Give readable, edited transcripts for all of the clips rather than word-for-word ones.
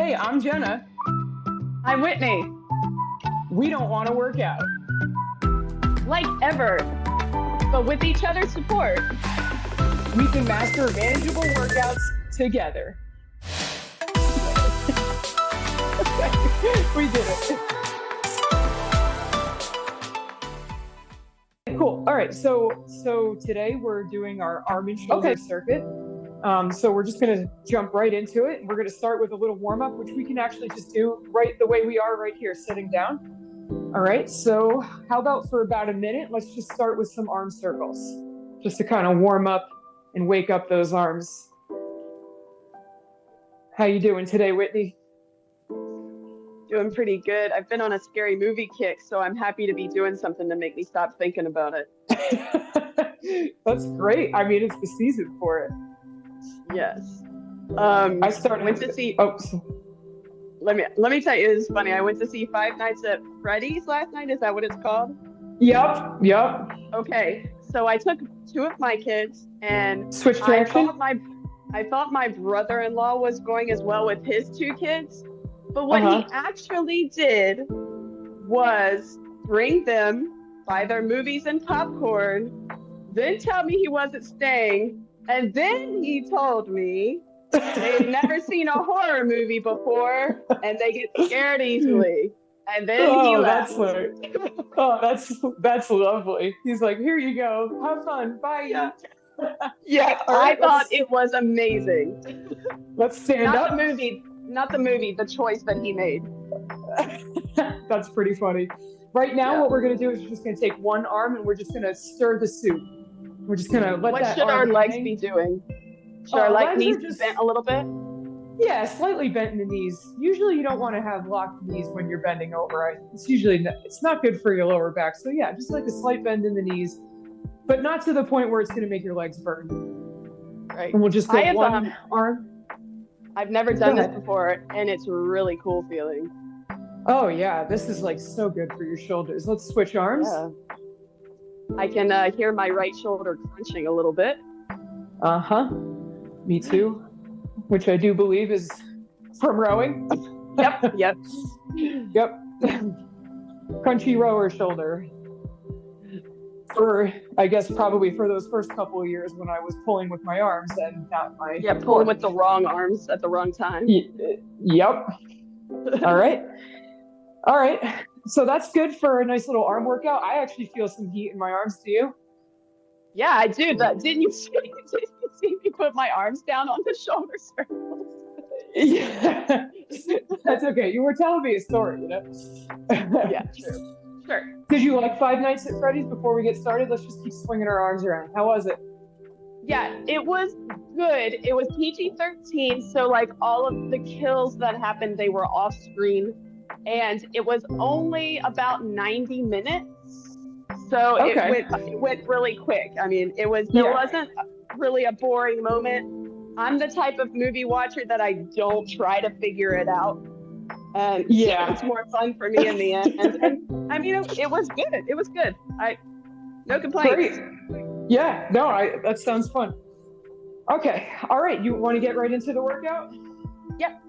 Hey, I'm Jenna. I'm Whitney. We don't want to work out. Like ever, but with each other's support. We can master manageable workouts together. We did it. Cool. All right. So today we're doing our arm and shoulder circuit. So we're just going to jump right into it. We're going to start with a little warm up, which we can actually just do right the way we are right here, sitting down. All right. So how about for about a minute, let's just start with some arm circles, just to kind of warm up and wake up those arms. How you doing today, Whitney? Doing pretty good. I've been on a scary movie kick, so I'm happy to be doing something to make me stop thinking about it. That's great. I mean, it's the season for it. Yes. Went to see. Oh, let me tell you, it's funny. I went to see Five Nights at Freddy's last night. Is that what it's called? Yep. Okay. So I took two of my kids, and switch direction. I thought my brother-in-law was going as well with his two kids. But what he actually did was bring them, buy their movies and popcorn, then tell me he wasn't staying, and then he told me they'd never seen a horror movie before, and they get scared easily. And then he left. That's lovely. He's like, here you go, have fun, bye. Yeah. Right, I thought it was amazing. Let's stand up. Not the movie, the choice that he made. That's pretty funny. Right now, what we're going to do is we're just going to take one arm and we're just going to stir the soup. We're just going to let what that should arm our legs hang. be doing? Should our knees be bent a little bit? Yeah, slightly bent in the knees. Usually you don't want to have locked knees when you're bending over. It's not good for your lower back. So yeah, just like a slight bend in the knees, but not to the point where it's going to make your legs burn. Right. And we'll just take one arm. I've never done this before, and it's a really cool feeling. Oh yeah, this is like so good for your shoulders. Let's switch arms. Yeah. I can hear my right shoulder crunching a little bit. Me too. Which I do believe is from rowing. Yep. Crunchy rower shoulder. I guess probably for those first couple of years when I was pulling with my arms and not my... Yeah, pulling with the wrong arms at the wrong time. Yep. All right. So that's good for a nice little arm workout. I actually feel some heat in my arms. Do you? Yeah, I do. Didn't you see me put my arms down on the shoulder circles? Yeah. That's okay. You were telling me a story, you know? Yeah, true. Sure. Did you like Five Nights at Freddy's? Before we get started, let's just keep swinging our arms around. How was it? Yeah, it was good. It was PG-13, so like all of the kills that happened, they were off screen, and it was only about 90 minutes. So it went really quick. I mean, there wasn't really a boring moment. I'm the type of movie watcher that I don't try to figure it out. And it's more fun for me in the end. And I mean, it was good. It was good. No complaints. Great. Yeah, no, that sounds fun. Okay. All right. You want to get right into the workout? Yep.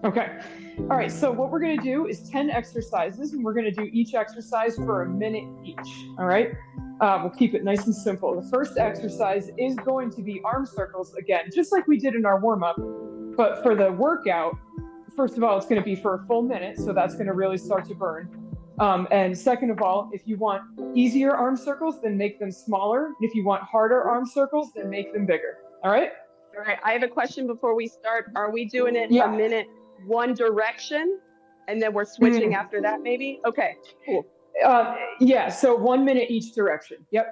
Okay. All right. So what we're going to do is 10 exercises, and we're going to do each exercise for a minute each. All right. We'll keep it nice and simple. The first exercise is going to be arm circles again, just like we did in our warm up. But for the workout, first of all, it's going to be for a full minute. So that's going to really start to burn. And second of all, if you want easier arm circles, then make them smaller. If you want harder arm circles, then make them bigger. All right? All right. I have a question before we start. Are we doing it a minute one direction, and then we're switching after that maybe? Okay, cool. So 1 minute each direction. Yep.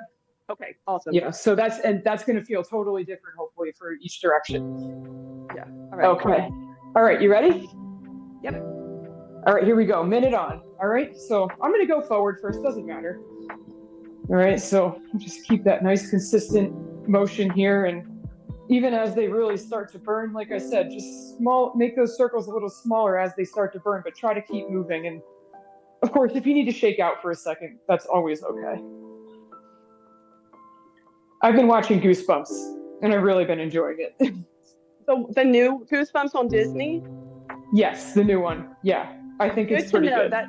Okay, awesome. Yeah, so that's going to feel totally different, hopefully, for each direction. Yeah. All right. Okay. All right, you ready? Yep. All right, here we go. Minute on. All right, so I'm going to go forward first. Doesn't matter. All right, so just keep that nice, consistent motion here. And even as they really start to burn, like I said, just make those circles a little smaller as they start to burn, but try to keep moving. And of course, if you need to shake out for a second, that's always okay. I've been watching Goosebumps, and I've really been enjoying it. The new Goosebumps on Disney? Yes, the new one. Yeah, I think Good it's to pretty know good. that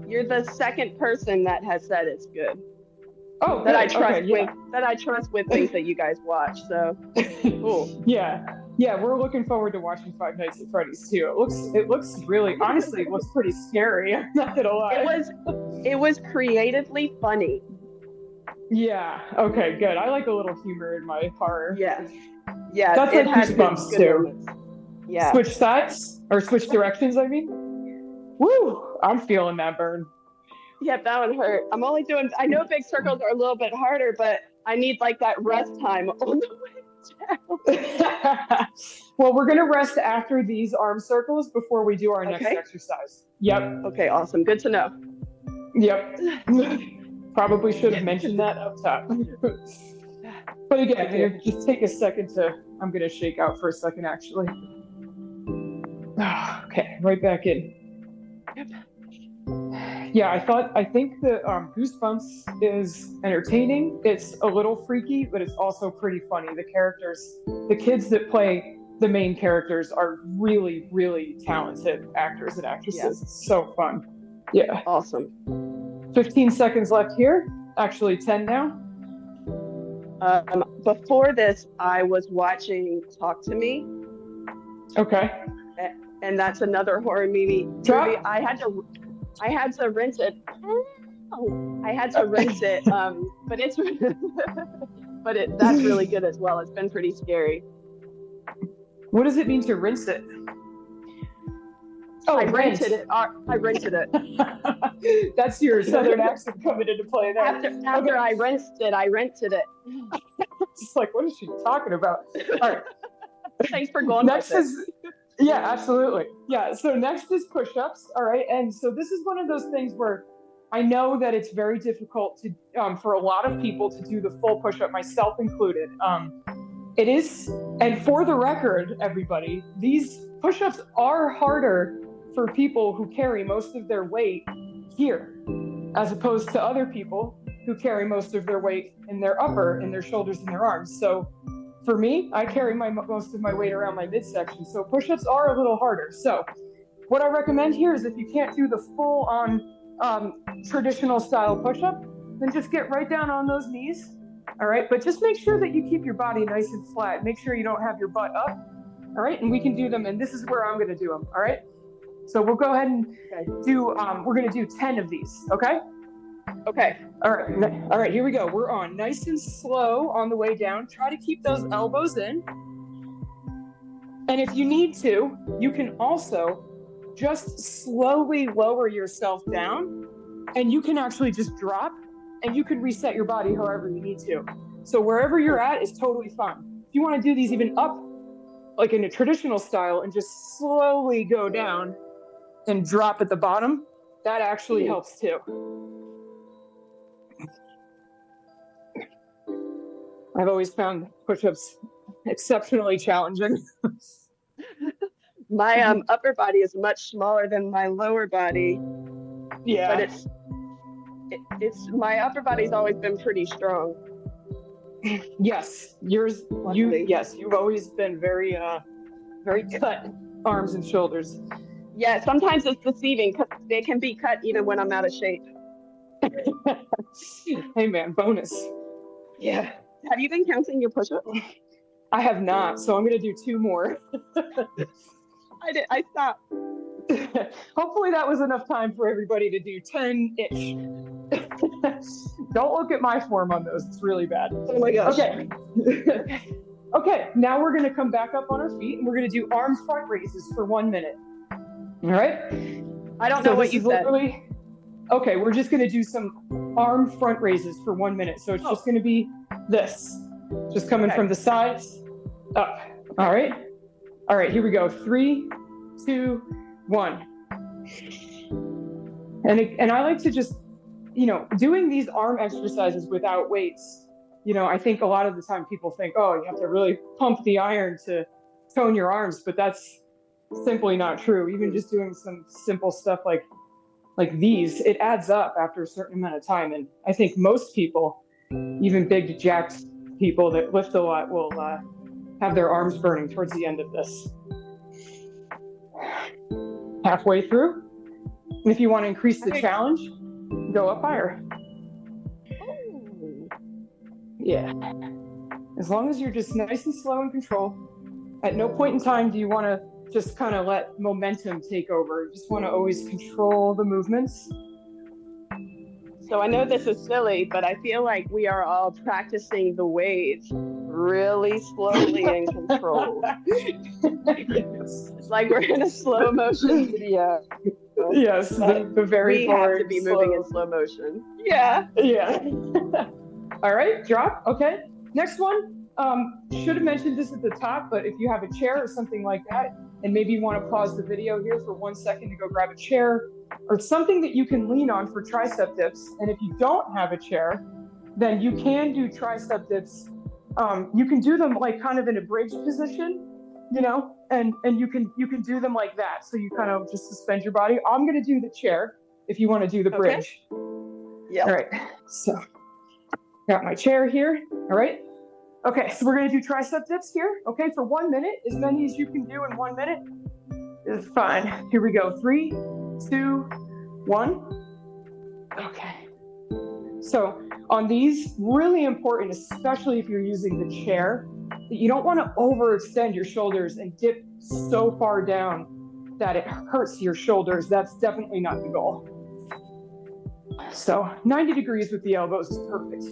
you're the second person that has said it's good. Oh, That I good. trust Okay, with yeah. that I trust with things that you guys watch. So cool. Yeah. Yeah, we're looking forward to watching Five Nights at Freddy's too. It looks really, honestly, it looks pretty scary. I'm not gonna lie. It was creatively funny. Yeah. Okay, good. I like a little humor in my horror. Yeah. Yeah, That's it like had Goosebumps good too. moments. Yeah. Switch sides or switch directions, I mean. Woo! I'm feeling that burn. Yeah, that one hurt. I know big circles are a little bit harder, but I need like that rest time on the way down. Well, we're gonna rest after these arm circles before we do our next Okay. exercise. Yep. Okay, awesome. Good to know. Yep. Probably should have mentioned that up top. But again, just take a second I'm going to shake out for a second, actually. Okay, right back in. Yep. Yeah, I think the Goosebumps is entertaining. It's a little freaky, but it's also pretty funny. The kids that play the main characters are really, really talented actors and actresses. Yeah. It's so fun. Yeah. Awesome. 15 seconds left here. Actually, 10 now. Before this, I was watching Talk to Me. Okay. And that's another horror movie. I had to rent it. I had to rent it. That's really good as well. It's been pretty scary. What does it mean to rinse it? Oh, I rented it. That's your southern accent coming into play there. After I rented it. Just like, what is she talking about? All right. Thanks for going. Yeah, absolutely. Yeah. So next is push-ups. All right. And so this is one of those things where I know that it's very difficult to for a lot of people to do the full push-up, myself included. It is, and for the record, everybody, these push-ups are harder for people who carry most of their weight here, as opposed to other people who carry most of their weight in their shoulders and their arms. So for me, I carry most of my weight around my midsection. So push-ups are a little harder. So what I recommend here is if you can't do the full on traditional style push-up, then just get right down on those knees. All right. But just make sure that you keep your body nice and flat. Make sure you don't have your butt up. All right. And we can do them. And this is where I'm going to do them. All right. So we'll go ahead and do, we're going to do 10 of these. Okay. Okay. All right. All right. Here we go. We're on nice and slow on the way down. Try to keep those elbows in. And if you need to, you can also just slowly lower yourself down, and you can actually just drop, and you can reset your body however you need to. So wherever you're at is totally fine. If you want to do these even up, like in a traditional style, and just slowly go down and drop at the bottom, that actually helps too. I've always found push-ups exceptionally challenging. My upper body is much smaller than my lower body. Yeah. But it's my upper body's always been pretty strong. Yes, you've always been very cut arms and shoulders. Yeah, sometimes it's deceiving because they can be cut even when I'm out of shape. Hey man, bonus. Yeah. Have you been counting your push-ups? I have not, so I'm going to do 2 more. I stopped. Hopefully that was enough time for everybody to do 10-ish. Don't look at my form on those. It's really bad. Oh my gosh. Okay. Okay, now we're going to come back up on our feet and we're going to do arm front raises for 1 minute. All right? I don't know what you said. Okay, we're just going to do some arm front raises for 1 minute. So it's just going to be this. Just coming from the sides up. All right? All right, here we go. 3, 2, 1. And I like to just, doing these arm exercises without weights, I think a lot of the time people think, oh, you have to really pump the iron to tone your arms, but that's simply not true. Even just doing some simple stuff like these, it adds up after a certain amount of time. And I think most people, even big jacked people that lift a lot, will have their arms burning towards the end of this. halfway through. And if you want to increase the challenge, go up higher. Oh. Yeah. As long as you're just nice and slow and control. At no point in time do you want to just kind of let momentum take over. You just want to always control the movements. So I know this is silly, but I feel like we are all practicing the wave really slowly and controlled. Yes. It's like we're in a slow motion video. Yes, the very we have to boring, be slow. moving in slow motion. Yeah. Yeah. All right, drop. Okay. Next one. Should have mentioned this at the top, but if you have a chair or something like that, and maybe you want to pause the video here for 1 second to go grab a chair or something that you can lean on for tricep dips. And if you don't have a chair, then you can do tricep dips. You can do them like kind of in a bridge position, you know, and you can do them like that. So you kind of just suspend your body. I'm going to do the chair if you want to do the bridge. Yeah. All right. So got my chair here. All right. Okay. So we're going to do tricep dips here. Okay. For 1 minute, as many as you can do in 1 minute is fine. Here we go. 3, 2, 1. Okay. So on these, really important, especially if you're using the chair, that you don't want to overextend your shoulders and dip so far down that it hurts your shoulders. That's definitely not the goal. So 90 degrees with the elbows is perfect.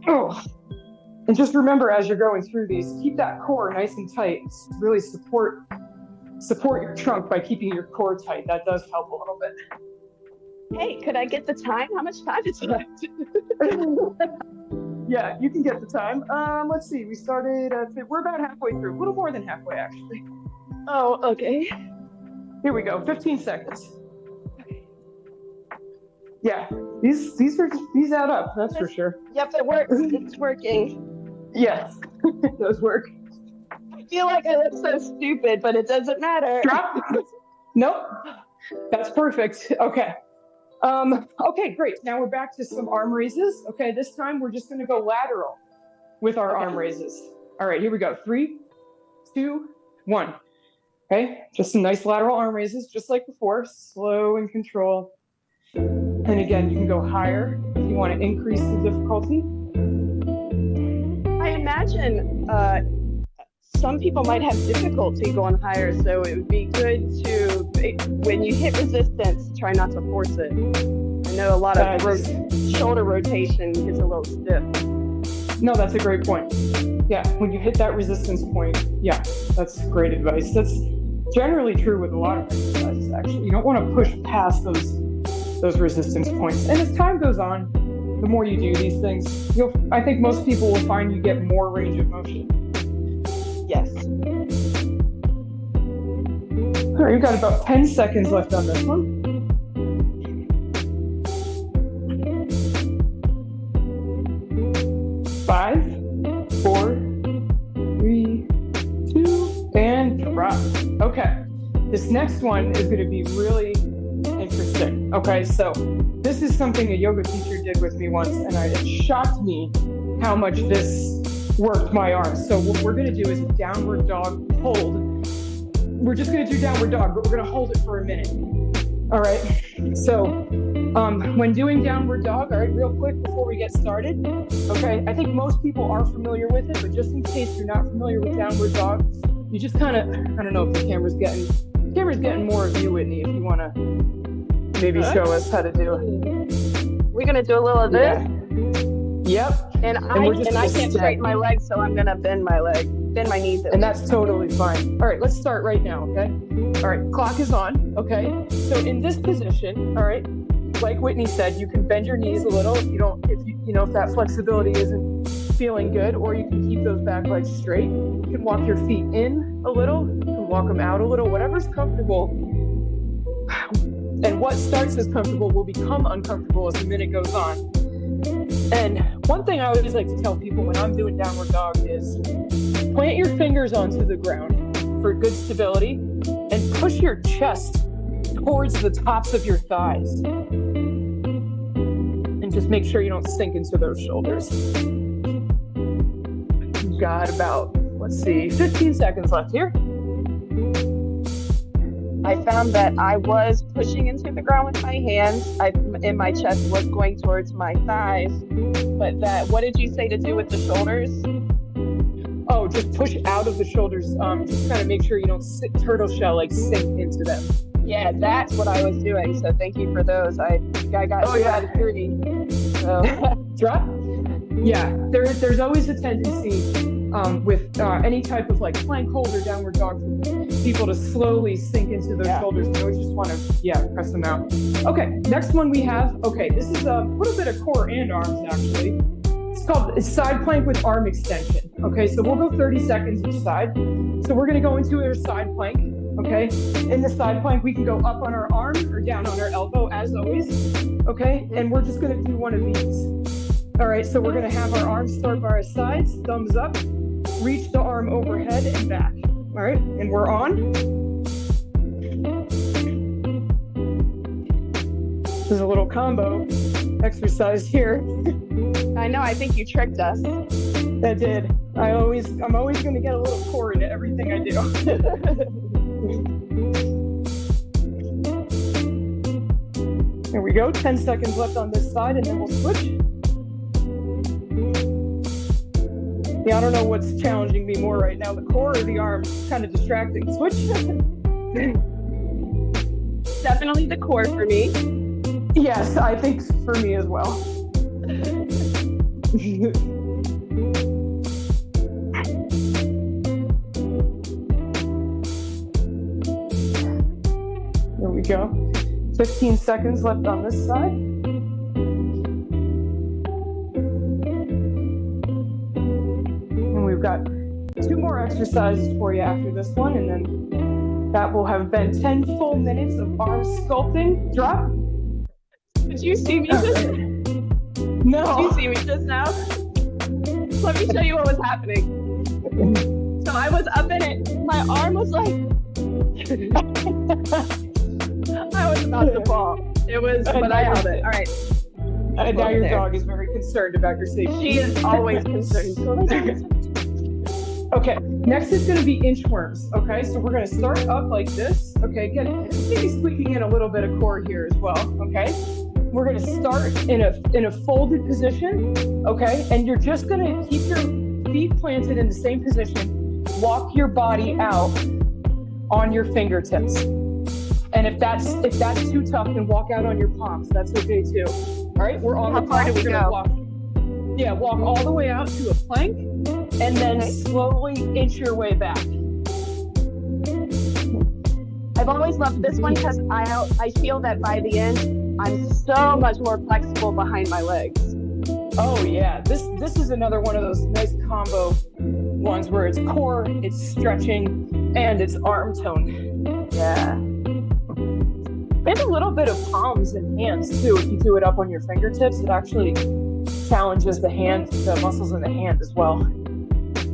Oh. And just remember, as you're going through these, keep that core nice and tight. Really support your trunk by keeping your core tight. That does help a little bit. Hey, could I get the time? How much time is left? Yeah, you can get the time. Let's see. We started. We're about halfway through. A little more than halfway, actually. Oh, okay. Here we go. 15 seconds. Yeah, these add up. That's for sure. Yep, it works. It's working. Yes, it does work. I feel like I look so stupid, but it doesn't matter. Drop. Nope. That's perfect. Okay. Okay, great. Now we're back to some arm raises. Okay, this time we're just going to go lateral with our arm raises. All right, here we go. 3, 2, 1. Okay, just some nice lateral arm raises, just like before. Slow and control. And again, you can go higher if you want to increase the difficulty. I imagine some people might have difficulty going higher, so it would be good to, when you hit resistance, try not to force it. I know a lot of shoulder rotation is a little stiff. No, that's a great point. Yeah, when you hit that resistance point, yeah, that's great advice. That's generally true with a lot of exercises, actually. You don't want to push past those resistance points. And as time goes on, the more you do these things, I think most people will find you get more range of motion. Yes. All right, we've got about 10 seconds left on this one. 5, 4, 3, 2, and drop. Okay, this next one is going to be really interesting. Okay, so this is something a yoga teacher did with me once, and it shocked me how much this worked my arms. So what we're going to do is a downward dog hold. We're just going to do downward dog, but we're going to hold it for a minute. All right. So when doing downward dog, all right, real quick before we get started. Okay, I think most people are familiar with it, but just in case you're not familiar with downward dog, you just kind of, I don't know if the camera's getting more of you, Whitney, if you want to maybe show us how to do it. We're going to do a little of this. Yeah. Yep. And I can't straighten my legs, so I'm going to bend my knees. And that's totally fine. All right, let's start right now, okay? All right, clock is on, okay? So in this position, all right, like Whitney said, you can bend your knees a little if that flexibility isn't feeling good, or you can keep those back legs straight. You can walk your feet in a little, you can walk them out a little, whatever's comfortable. And what starts as comfortable will become uncomfortable as the minute goes on. And one thing I always like to tell people when I'm doing downward dog is plant your fingers onto the ground for good stability and push your chest towards the tops of your thighs. And just make sure you don't sink into those shoulders. You've got about let's see, 15 seconds left here. I found that I was pushing into the ground with my hands. In my chest was going towards my thighs. But what did you say to do with the shoulders? Oh, just push out of the shoulders. Just kind of make sure you don't turtle shell like sink into them. Yeah, that's what I was doing. So thank you for those. I got 2 out of 3. So drop. Yeah, there's always a tendency with any type of like plank hold or downward dog for people to slowly sink into their shoulders. You always just want to press them out. Okay, next one we have. Okay, this is a little bit of core and arms actually. It's called side plank with arm extension. Okay, so we'll go 30 seconds each side. So we're going to go into our side plank. Okay, in the side plank we can go up on our arm or down on our elbow as always. Okay, and we're just going to do one of these. All right, so we're going to have our arms start by our sides, thumbs up, reach the arm overhead and back. All right, and we're on. This is a little combo exercise here. I know, I think you tricked us. I did. I'm always going to get a little core into everything I do. Here we go, 10 seconds left on this side and then we'll switch. Yeah, I don't know what's challenging me more right now, the core or the arm. Kind of distracting. Switch. Definitely the core for me. Yes, I think for me as well. There we go. 15 seconds left on this side. Got 2 more exercises for you after this one, and then that will have been 10 full minutes of arm sculpting. Drop. Did you see me just? No. Did you see me just now? Let me show you what was happening. So I was up in it. My arm was like, I was about to fall. It was, but I held it. All right. And now your dog is very concerned about your safety. She is always concerned. Okay, next is going to be inchworms. Okay, so we're going to start up like this. Okay, again, maybe squeaking in a little bit of core here as well. Okay, we're going to start in a folded position. Okay, and you're just going to keep your feet planted in the same position. Walk your body out on your fingertips. And if that's too tough, then walk out on your palms. That's okay too. All right, we're on the far do we go? Walk all the way out to a plank, and then slowly inch your way back. I've always loved this one because I feel that by the end, I'm so much more flexible behind my legs. Oh yeah, this is another one of those nice combo ones where it's core, it's stretching, and it's arm tone. Yeah. Maybe a little bit of palms and hands too. If you do it up on your fingertips, it actually challenges the muscles in the hand as well.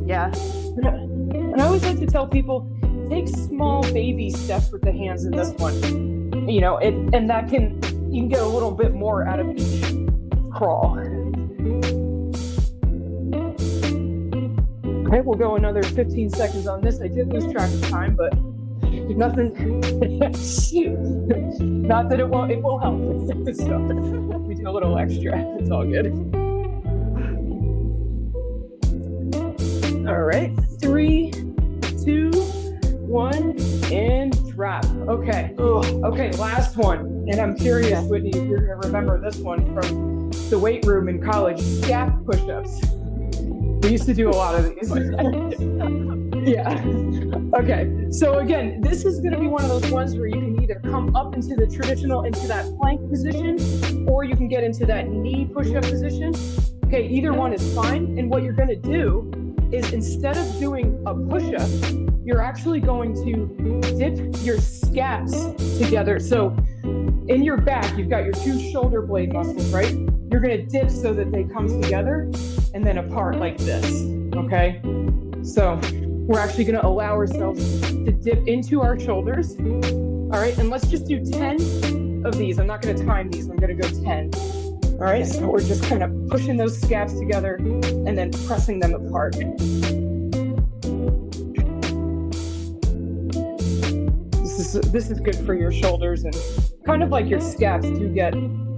Yeah. And I always like to tell people, take small baby steps with the hands in this one. You know, and that you can get a little bit more out of each crawl. Okay, we'll go another 15 seconds on this. I did lose track of time, but nothing. Not that it will help. So we do a little extra. It's all good. All right, 3, 2, 1, and drop. Okay. Okay, last one. And I'm curious, Whitney, if you're gonna remember this one from the weight room in college, scap push-ups. We used to do a lot of these. Yeah. Okay. So again, this is going to be one of those ones where you can either come up into that plank position, or you can get into that knee push-up position. Okay, either one is fine. And what you're going to do is, instead of doing a push-up, you're actually going to dip your scaps together. So in your back, you've got your 2 shoulder blade muscles, right? You're going to dip so that they come together and then apart like this, okay? So we're actually going to allow ourselves to dip into our shoulders. All right, and let's just do 10 of these. I'm not going to time these. I'm going to go 10. All right, so we're just kind of pushing those scaps together and then pressing them apart. this is good for your shoulders, and kind of like your scaps do get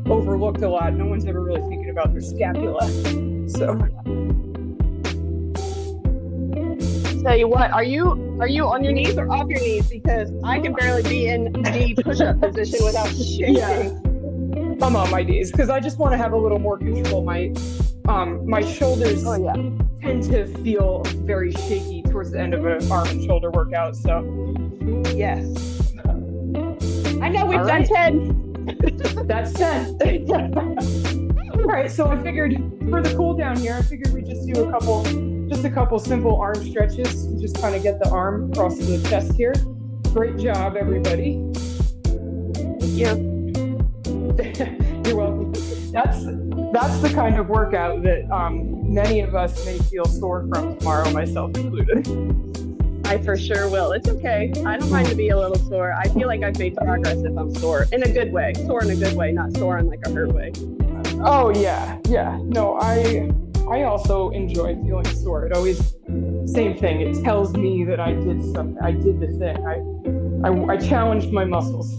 overlooked a lot. No one's ever really thinking about their scapula. So Tell you what, are you on your knees or off your knees? Because I can barely be in the push-up position without shaking. Yeah. I'm on my knees because I just want to have a little more control. My shoulders tend to feel very shaky towards the end of an arm and shoulder workout. So yes, I know we've done 10. That's 10. All right, so I figured for the cool down here, I figured we'd just do a couple simple arm stretches, just kind of get the arm across the chest here. Great job, everybody. Thank you. You're welcome. That's the kind of workout that many of us may feel sore from tomorrow, myself included. I for sure will. It's okay. I don't mind to be a little sore. I feel like I've made progress if I'm sore. In a good way. Sore in a good way, not sore in like a hurt way. Oh, yeah. No, I also enjoy feeling sore. It always, same thing. It tells me that I did something. I did the thing. I challenged my muscles.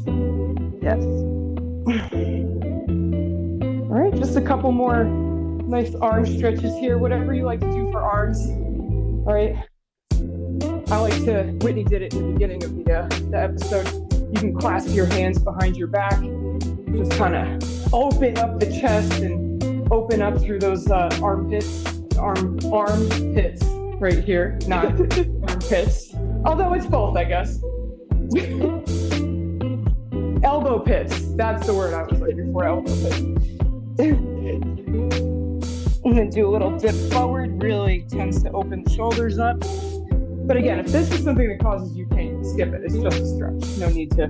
Yes. All right, just a couple more nice arm stretches here. Whatever you like to do for arms. All right. Whitney did it in the beginning of the episode. You can clasp your hands behind your back. Just kind of open up the chest and open up through those armpits right here, not armpits. Although it's both, I guess. Elbow pits. That's the word I was looking for, elbow pits. And then do a little dip forward. Really tends to open the shoulders up. But again, if this is something that causes you pain, skip it. It's just a stretch. No need to.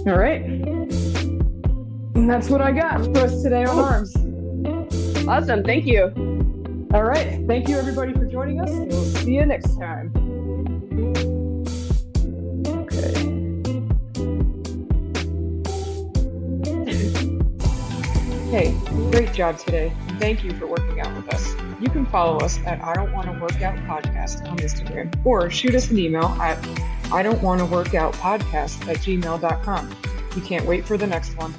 All right. And that's what I got for us today on arms. Awesome. Thank you. All right. Thank you, everybody, for joining us. We'll see you next time. Hey, great job today. Thank you for working out with us. You can follow us at I Don't Want to Work Out Podcast on Instagram, or shoot us an email at I Don't Want to Work Out Podcast at gmail.com. We can't wait for the next one.